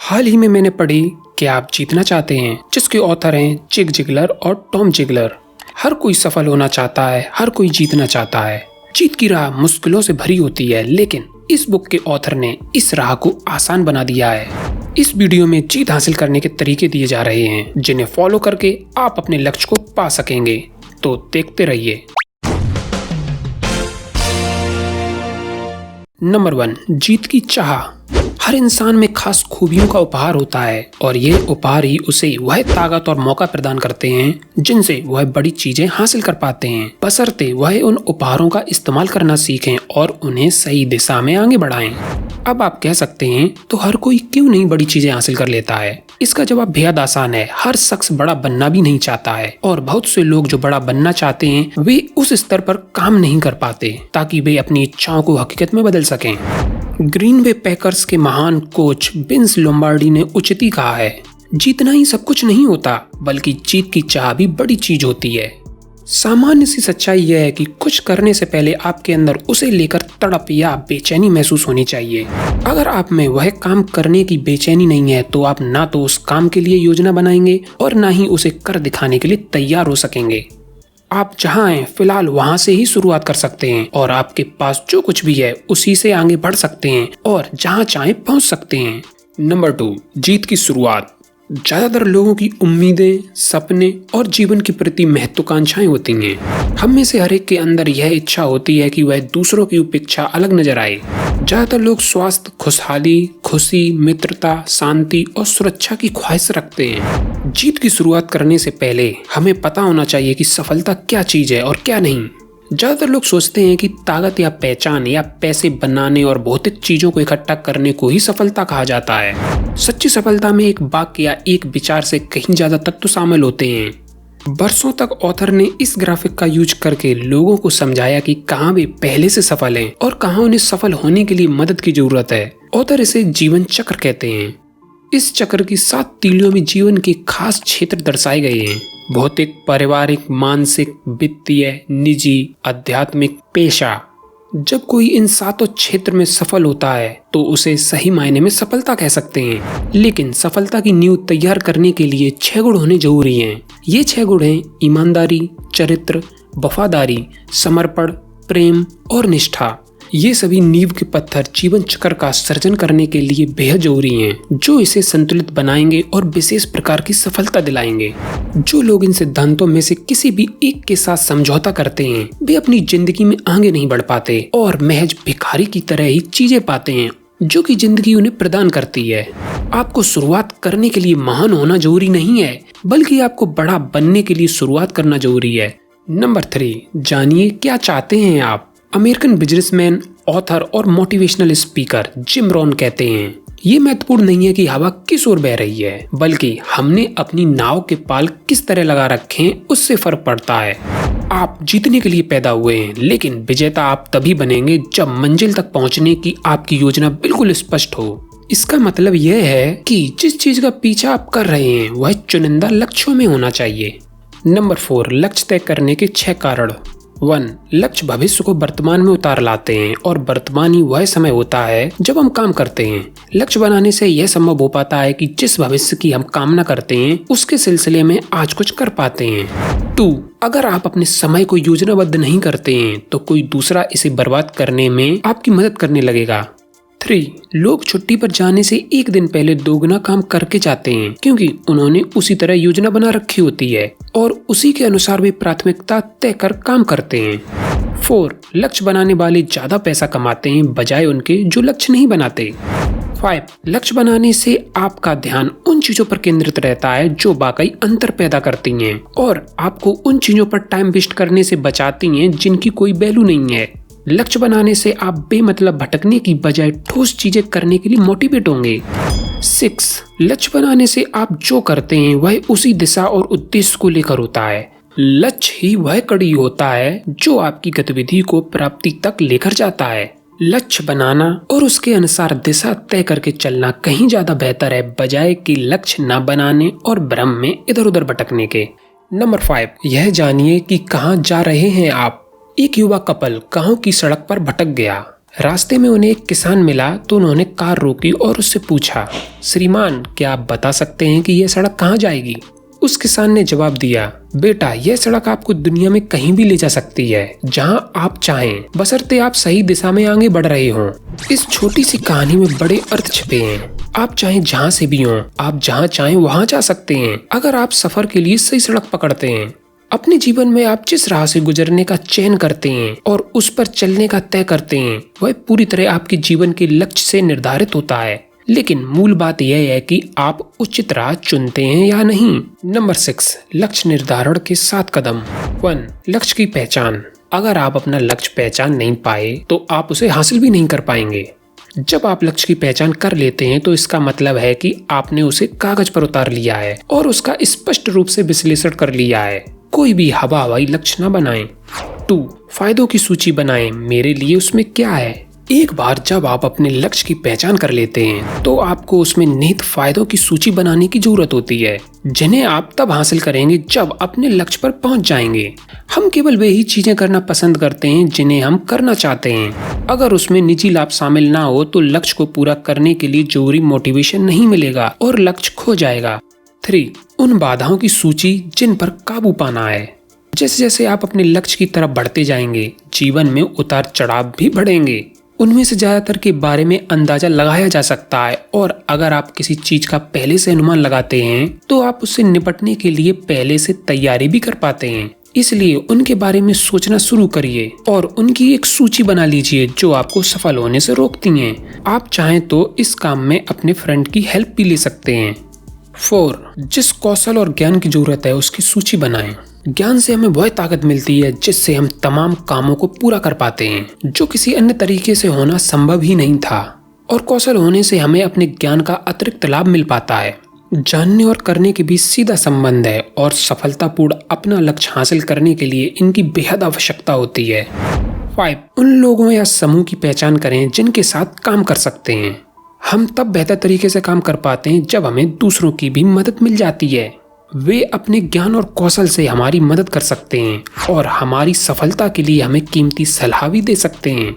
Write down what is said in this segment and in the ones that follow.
हाल ही में मैंने पढ़ी कि आप जीतना चाहते हैं, जिसके ऑथर हैं जिग जिगलर और टॉम जिगलर। हर कोई सफल होना चाहता है, हर कोई जीतना चाहता है। जीत की राह मुश्किलों से भरी होती है, लेकिन इस बुक के ऑथर ने इस राह को आसान बना दिया है। इस वीडियो में जीत हासिल करने के तरीके दिए जा रहे हैं, जिन्हें फॉलो करके आप अपने लक्ष्य को पा सकेंगे। तो देखते रहिए। नंबर 1, जीत की चाह। हर इंसान में खास खूबियों का उपहार होता है और ये उपहार ही उसे वह ताकत और मौका प्रदान करते हैं जिनसे वह बड़ी चीजें हासिल कर पाते हैं, बशर्ते वह उन उपहारों का इस्तेमाल करना सीखें और उन्हें सही दिशा में आगे बढ़ाएं। अब आप कह सकते हैं, तो हर कोई क्यों नहीं बड़ी चीजें हासिल कर लेता है? इसका जवाब बेहद आसान है। हर शख्स बड़ा बनना भी नहीं चाहता है और बहुत से लोग जो बड़ा बनना चाहते हैं वे उस स्तर पर काम नहीं कर पाते ताकि वे अपनी इच्छाओं को हकीकत में बदल सकें। ग्रीन बे पैकर्स के महान कोच विंस लोम्बार्डी ने उचित ही कहा है, जीतना ही सब कुछ नहीं होता, बल्कि जीत की चाह भी बड़ी चीज होती है। सामान्य सी सच्चाई यह है कि कुछ करने से पहले आपके अंदर उसे लेकर तड़प या बेचैनी महसूस होनी चाहिए। अगर आप में वह काम करने की बेचैनी नहीं है तो आप ना तो उस काम के लिए योजना बनाएंगे और ना ही उसे कर दिखाने के लिए तैयार हो सकेंगे। आप जहाँ हैं फिलहाल वहाँ से ही शुरुआत कर सकते हैं और आपके पास जो कुछ भी है उसी से आगे बढ़ सकते हैं और जहाँ चाहें पहुँच सकते हैं। नंबर 2, जीत की शुरुआत। ज्यादातर लोगों की उम्मीदें, सपने और जीवन के प्रति महत्वाकांक्षाएं होती हैं। हम में से हर एक के अंदर यह इच्छा होती है कि वह दूसरों की अपेक्षा अलग नजर आए। ज्यादातर लोग स्वास्थ्य, खुशहाली, खुशी, मित्रता, शांति और सुरक्षा की ख्वाहिश रखते हैं। जीत की शुरुआत करने से पहले हमें पता होना चाहिए कि सफलता क्या चीज है और क्या नहीं। ज्यादातर लोग सोचते हैं कि ताकत या पहचान या पैसे बनाने और भौतिक चीजों को इकट्ठा करने को ही सफलता कहा जाता है। सच्ची सफलता में एक वाक्य या एक विचार से कहीं ज्यादा तत्व शामिल होते हैं। बरसों तक ऑथर ने इस ग्राफिक का यूज करके लोगों को समझाया कि कहाँ वे पहले से सफल हैं और कहाँ उन्हें सफल होने के लिए मदद की जरूरत है। ऑथर इसे जीवन चक्र कहते हैं। इस चक्र की 7 तीलियों में जीवन के खास क्षेत्र दर्शाए गए हैं: भौतिक, पारिवारिक, मानसिक, वित्तीय, निजी, आध्यात्मिक, पेशा। जब कोई इन 7 क्षेत्र में सफल होता है तो उसे सही मायने में सफलता कह सकते हैं। लेकिन सफलता की नींव तैयार करने के लिए 6 गुण होने जरूरी हैं। ये 6 गुण हैं: ईमानदारी, चरित्र, वफादारी, समर्पण, प्रेम और निष्ठा। ये सभी नींव के पत्थर जीवन चक्र का सर्जन करने के लिए बेहद जरूरी हैं, जो इसे संतुलित बनाएंगे और विशेष प्रकार की सफलता दिलाएंगे। जो लोग इन सिद्धांतों में से किसी भी एक के साथ समझौता करते हैं वे अपनी जिंदगी में आगे नहीं बढ़ पाते और महज भिखारी की तरह ही चीजें पाते हैं जो कि जिंदगी उन्हें प्रदान करती है। आपको शुरुआत करने के लिए महान होना जरूरी नहीं है, बल्कि आपको बड़ा बनने के लिए शुरुआत करना जरूरी है। नंबर 3, जानिए क्या चाहते हैं आप। अमेरिकन बिजनेसमैन, ऑथर और मोटिवेशनल स्पीकर जिम रॉन कहते हैं, ये महत्वपूर्ण नहीं है कि हवा किस ओर बह रही है, बल्कि हमने अपनी नाव के पाल किस तरह लगा रखे हैं उससे फर्क पड़ता है। आप जीतने के लिए पैदा हुए हैं, लेकिन विजेता आप तभी बनेंगे जब मंजिल तक पहुंचने की आपकी योजना बिल्कुल स्पष्ट हो। इसका मतलब यह है कि जिस चीज का पीछा आप कर रहे हैं वह चुनिंदा लक्ष्यों में होना चाहिए। नंबर 4, लक्ष्य तय करने के 6 कारण। 1, लक्ष्य भविष्य को वर्तमान में उतार लाते हैं और वर्तमान ही वह समय होता है जब हम काम करते हैं। लक्ष्य बनाने से यह संभव हो पाता है कि जिस भविष्य की हम कामना करते हैं उसके सिलसिले में आज कुछ कर पाते हैं। 2, अगर आप अपने समय को योजनाबद्ध नहीं करते हैं तो कोई दूसरा इसे बर्बाद करने में आपकी मदद करने लगेगा। 3, लोग छुट्टी पर जाने से एक दिन पहले दोगुना काम करके जाते हैं क्योंकि उन्होंने उसी तरह योजना बना रखी होती है और उसी के अनुसार वे प्राथमिकता तय कर काम करते हैं। 4, लक्ष्य बनाने वाले ज्यादा पैसा कमाते हैं बजाय उनके जो लक्ष्य नहीं बनाते। 5, लक्ष्य बनाने से आपका ध्यान उन चीजों पर केंद्रित रहता है जो वाकई अंतर पैदा करती हैं और आपको उन चीजों पर टाइम वेस्ट करने से बचाती हैं जिनकी कोई वैल्यू नहीं है। लक्ष्य बनाने से आप बेमतलब भटकने की बजाय ठोस चीजें करने के लिए मोटिवेट होंगे। 6, लक्ष्य बनाने से आप जो करते हैं वह उसी दिशा और उद्देश्य को लेकर होता है। लक्ष्य ही वह कड़ी होता है जो आपकी गतिविधि को प्राप्ति तक लेकर जाता है। लक्ष्य बनाना और उसके अनुसार दिशा तय करके चलना कहीं ज्यादा बेहतर है बजाय कि लक्ष्य न बनाने और भ्रम में इधर उधर भटकने के। नंबर 5, यह जानिए कि कहाँ जा रहे हैं आप। एक युवा कपल गांव की सड़क पर भटक गया। रास्ते में उन्हें एक किसान मिला तो उन्होंने कार रोकी और उससे पूछा, श्रीमान क्या आप बता सकते हैं कि यह सड़क कहाँ जाएगी? उस किसान ने जवाब दिया, बेटा यह सड़क आपको दुनिया में कहीं भी ले जा सकती है, जहां आप चाहें, बशर्ते आप सही दिशा में आगे बढ़ रहे हों। इस छोटी सी कहानी में बड़े अर्थ छिपे हैं। आप चाहे जहां से भी हों, आप जहां चाहें वहां जा सकते हैं, अगर आप सफर के लिए सही सड़क पकड़ते हैं। अपने जीवन में आप जिस राह से गुजरने का चयन करते हैं और उस पर चलने का तय करते हैं, वह पूरी तरह आपके जीवन के लक्ष्य से निर्धारित होता है। लेकिन मूल बात यह है कि आप उचित राह चुनते हैं या नहीं। नंबर 6, लक्ष्य निर्धारण के 7 कदम। 1, लक्ष्य की पहचान। अगर आप अपना लक्ष्य पहचान नहीं पाए तो आप उसे हासिल भी नहीं कर पाएंगे। जब आप लक्ष्य की पहचान कर लेते हैं तो इसका मतलब है कि आपने उसे कागज पर उतार लिया है और उसका स्पष्ट रूप से विश्लेषण कर लिया है। कोई भी हवाई लक्ष्य न बनाएं। 2, फायदों की सूची बनाएं। मेरे लिए उसमें क्या है? एक बार जब आप अपने लक्ष्य की पहचान कर लेते हैं तो आपको उसमें निहित फायदों की सूची बनाने की जरूरत होती है, जिन्हें आप तब हासिल करेंगे जब अपने लक्ष्य पर पहुंच जाएंगे। हम केवल वही चीजें करना पसंद करते हैं जिन्हें हम करना चाहते हैं। अगर उसमें निजी लाभ शामिल ना हो तो लक्ष्य को पूरा करने के लिए जरूरी मोटिवेशन नहीं मिलेगा और लक्ष्य खो जाएगा। 3, उन बाधाओं की सूची जिन पर काबू पाना है। जैसे जैसे आप अपने लक्ष्य की तरफ बढ़ते जाएंगे, जीवन में उतार चढ़ाव भी बढ़ेंगे। उनमें से ज्यादातर के बारे में अंदाजा लगाया जा सकता है और अगर आप किसी चीज का पहले से अनुमान लगाते हैं तो आप उससे निपटने के लिए पहले से तैयारी भी कर पाते हैं। इसलिए उनके बारे में सोचना शुरू करिए और उनकी एक सूची बना लीजिए जो आपको सफल होने से रोकती हैं। आप चाहें तो इस काम में अपने फ्रेंड की हेल्प भी ले सकते हैं। 4, जिस कौशल और ज्ञान की जरूरत है उसकी सूची बनाएं। ज्ञान से हमें वह ताकत मिलती है जिससे हम तमाम कामों को पूरा कर पाते हैं जो किसी अन्य तरीके से होना संभव ही नहीं था, और कौशल होने से हमें अपने ज्ञान का अतिरिक्त लाभ मिल पाता है। जानने और करने के बीच सीधा संबंध है और सफलतापूर्ण अपना लक्ष्य हासिल करने के लिए इनकी बेहद आवश्यकता होती है। 5, उन लोगों या समूह की पहचान करें जिनके साथ काम कर सकते हैं। हम तब बेहतर तरीके से काम कर पाते हैं जब हमें दूसरों की भी मदद मिल जाती है। वे अपने ज्ञान और कौशल से हमारी मदद कर सकते हैं और हमारी सफलता के लिए हमें कीमती सलाह भी दे सकते हैं।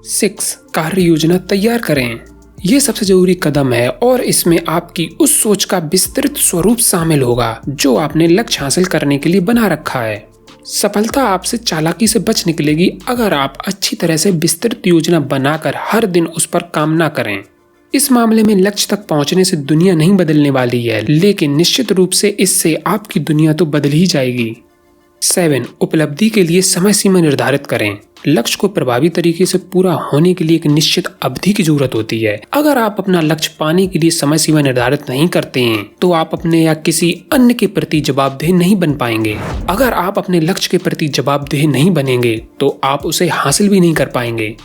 6, कार्य योजना तैयार करें। ये सबसे जरूरी कदम है और इसमें आपकी उस सोच का विस्तृत स्वरूप शामिल होगा जो आपने लक्ष्य हासिल करने के लिए बना रखा है। सफलता आपसे चालाकी से बच निकलेगी अगर आप अच्छी तरह से विस्तृत योजना बनाकर हर दिन उस पर काम ना करें। इस मामले में लक्ष्य तक पहुंचने से दुनिया नहीं बदलने वाली है, लेकिन निश्चित रूप से इससे आपकी दुनिया तो बदल ही जाएगी। 7, उपलब्धि के लिए समय सीमा निर्धारित करें। लक्ष्य को प्रभावी तरीके से पूरा होने के लिए एक निश्चित अवधि की जरूरत होती है। अगर आप अपना लक्ष्य पाने के लिए समय सीमा निर्धारित नहीं करते हैं तो आप अपने या किसी अन्य के प्रति जवाबदेह नहीं बन पाएंगे। अगर आप अपने लक्ष्य के प्रति जवाबदेह नहीं बनेंगे तो आप उसे हासिल भी नहीं कर पाएंगे।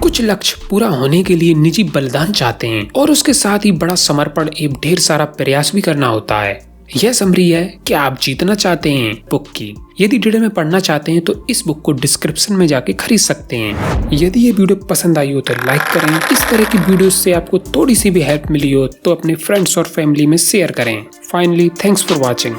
कुछ लक्ष्य पूरा होने के लिए निजी बलिदान चाहते हैं और उसके साथ ही बड़ा समर्पण एवं ढेर सारा प्रयास भी करना होता है। यह समरी है कि आप जीतना चाहते हैं बुक की। यदि डिटेल में पढ़ना चाहते हैं तो इस बुक को डिस्क्रिप्शन में जाके खरीद सकते हैं। यदि ये वीडियो पसंद आई हो तो लाइक करें। इस तरह की वीडियो से आपको थोड़ी सी भी हेल्प मिली हो तो अपने फ्रेंड्स और फैमिली में शेयर करें। Finally, thanks for watching.